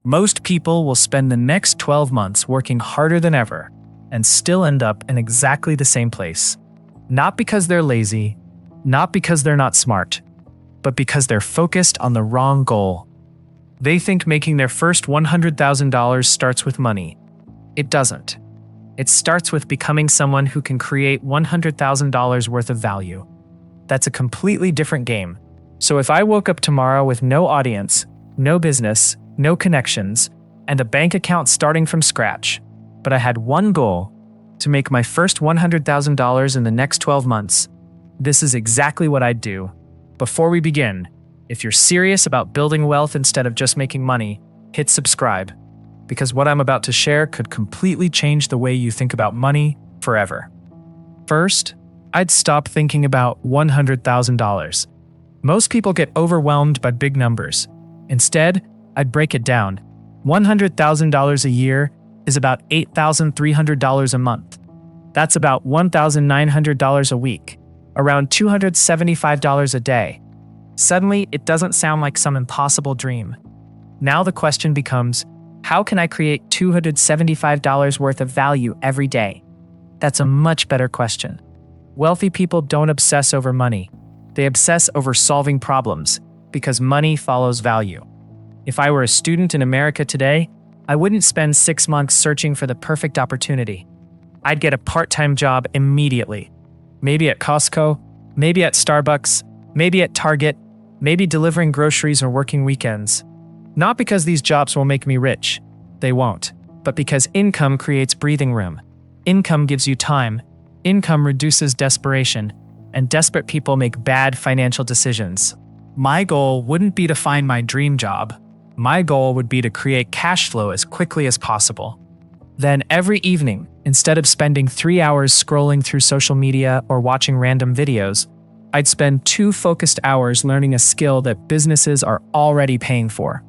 Most people will spend the next 12 months working harder than ever and still end up in exactly the same place. Not because they're lazy, not because they're not smart, but because they're focused on the wrong goal. They think making their first $100,000 starts with money. It doesn't. It starts with becoming someone who can create $100,000 worth of value. That's a completely different game. So if I woke up tomorrow with no audience, no business, no connections, and a bank account starting from scratch, but I had one goal, to make my first $100,000 in the next 12 months, this is exactly what I'd do. Before we begin, if you're serious about building wealth instead of just making money, hit subscribe, because what I'm about to share could completely change the way you think about money forever. First, I'd stop thinking about $100,000. Most people get overwhelmed by big numbers. Instead, I'd break it down. $100,000 a year is about $8,300 a month. That's about $1,900 a week, around $275 a day. Suddenly, it doesn't sound like some impossible dream. Now the question becomes, how can I create $275 worth of value every day? That's a much better question. Wealthy people don't obsess over money. They obsess over solving problems, because money follows value. If I were a student in America today, I wouldn't spend 6 months searching for the perfect opportunity. I'd get a part-time job immediately. Maybe at Costco, maybe at Starbucks, maybe at Target, maybe delivering groceries or working weekends. Not because these jobs will make me rich. They won't. But because income creates breathing room. Income gives you time. Income reduces desperation. And desperate people make bad financial decisions. My goal wouldn't be to find my dream job. My goal would be to create cash flow as quickly as possible. Then every evening, instead of spending 3 hours scrolling through social media or watching random videos, I'd spend 2 focused hours learning a skill that businesses are already paying for.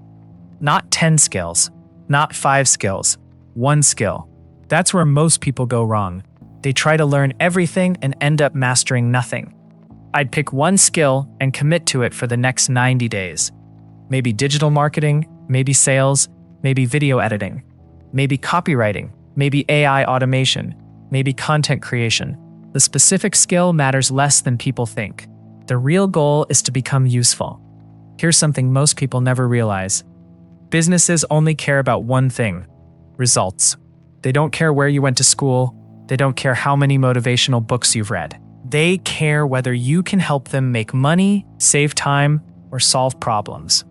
Not 10 skills, not 5 skills, 1 skill. That's where most people go wrong. They try to learn everything and end up mastering nothing. I'd pick 1 skill and commit to it for the next 90 days. Maybe digital marketing, maybe sales, maybe video editing, maybe copywriting, maybe AI automation, maybe content creation. The specific skill matters less than people think. The real goal is to become useful. Here's something most people never realize. Businesses only care about one thing: results. They don't care where you went to school. They don't care how many motivational books you've read. They care whether you can help them make money, save time, or solve problems.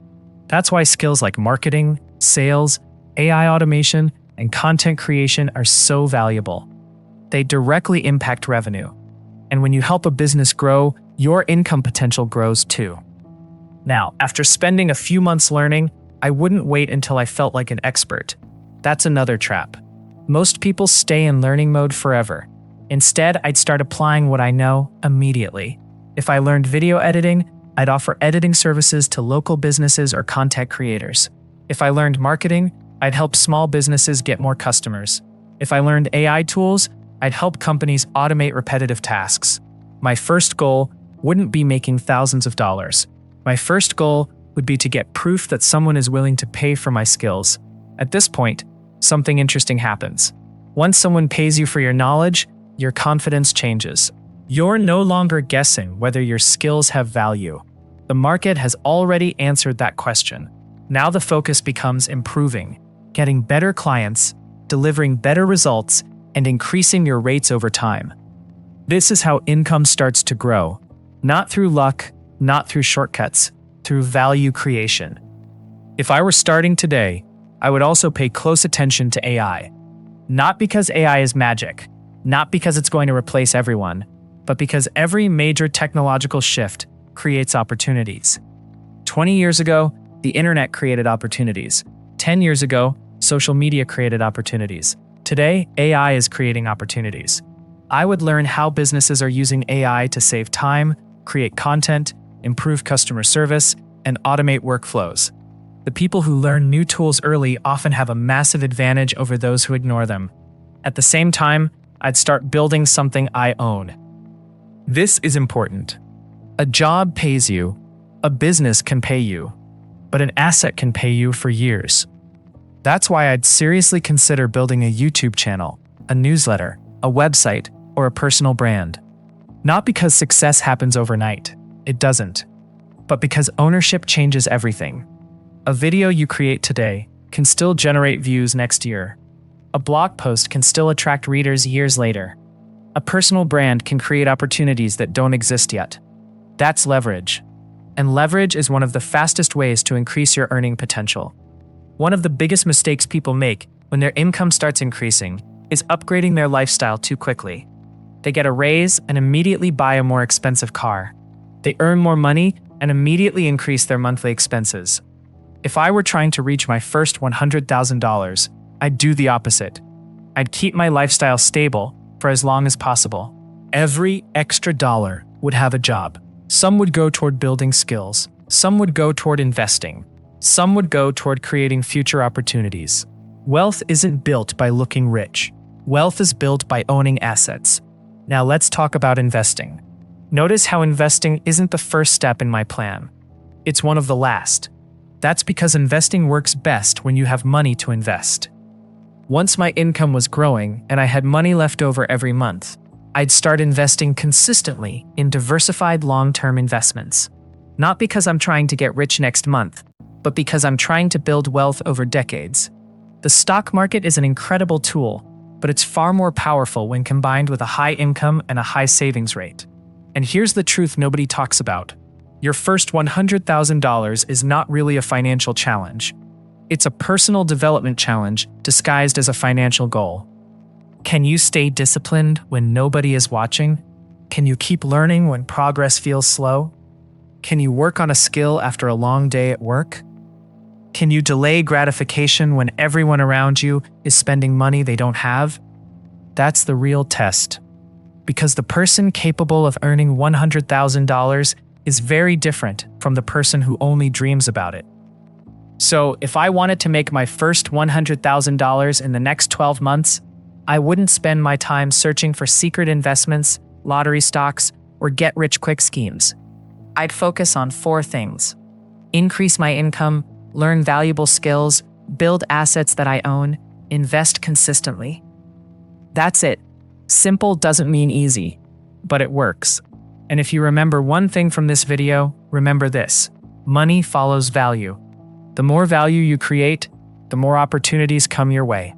That's why skills like marketing, sales, AI automation, and content creation are so valuable. They directly impact revenue. And when you help a business grow, your income potential grows too. Now, after spending a few months learning, I wouldn't wait until I felt like an expert. That's another trap. Most people stay in learning mode forever. Instead, I'd start applying what I know immediately. If I learned video editing, I'd offer editing services to local businesses or content creators. If I learned marketing, I'd help small businesses get more customers. If I learned AI tools, I'd help companies automate repetitive tasks. My first goal wouldn't be making thousands of dollars. My first goal would be to get proof that someone is willing to pay for my skills. At this point, something interesting happens. Once someone pays you for your knowledge, your confidence changes. You're no longer guessing whether your skills have value. The market has already answered that question. Now the focus becomes improving, getting better clients, delivering better results, and increasing your rates over time. This is how income starts to grow. Not through luck, not through shortcuts, through value creation. If I were starting today, I would also pay close attention to AI. Not because AI is magic, not because it's going to replace everyone, but because every major technological shift creates opportunities. 20 years ago, the internet created opportunities. 10 years ago, social media created opportunities. Today, AI is creating opportunities. I would learn how businesses are using AI to save time, create content, improve customer service, and automate workflows. The people who learn new tools early often have a massive advantage over those who ignore them. At the same time, I'd start building something I own. This is important. A job pays you, a business can pay you, but an asset can pay you for years. That's why I'd seriously consider building a YouTube channel, a newsletter, a website, or a personal brand. Not because success happens overnight. It doesn't. But because ownership changes everything. A video you create today can still generate views next year. A blog post can still attract readers years later. A personal brand can create opportunities that don't exist yet. That's leverage. And leverage is one of the fastest ways to increase your earning potential. One of the biggest mistakes people make when their income starts increasing is upgrading their lifestyle too quickly. They get a raise and immediately buy a more expensive car. They earn more money and immediately increase their monthly expenses. If I were trying to reach my first $100,000, I'd do the opposite. I'd keep my lifestyle stable for as long as possible. Every extra dollar would have a job. Some would go toward building skills. Some would go toward investing. Some would go toward creating future opportunities. Wealth isn't built by looking rich. Wealth is built by owning assets. Now let's talk about investing. Notice how investing isn't the first step in my plan. It's one of the last. That's because investing works best when you have money to invest. Once my income was growing and I had money left over every month, I'd start investing consistently in diversified long-term investments. Not because I'm trying to get rich next month, but because I'm trying to build wealth over decades. The stock market is an incredible tool, but it's far more powerful when combined with a high income and a high savings rate. And here's the truth nobody talks about. Your first $100,000 is not really a financial challenge. It's a personal development challenge disguised as a financial goal. Can you stay disciplined when nobody is watching? Can you keep learning when progress feels slow? Can you work on a skill after a long day at work? Can you delay gratification when everyone around you is spending money they don't have? That's the real test. Because the person capable of earning $100,000 is very different from the person who only dreams about it. So, if I wanted to make my first $100,000 in the next 12 months, I wouldn't spend my time searching for secret investments, lottery stocks, or get-rich-quick schemes. I'd focus on 4 things: increase my income, learn valuable skills, build assets that I own, invest consistently. That's it. Simple doesn't mean easy, but it works. And if you remember one thing from this video, remember this: money follows value. The more value you create, the more opportunities come your way.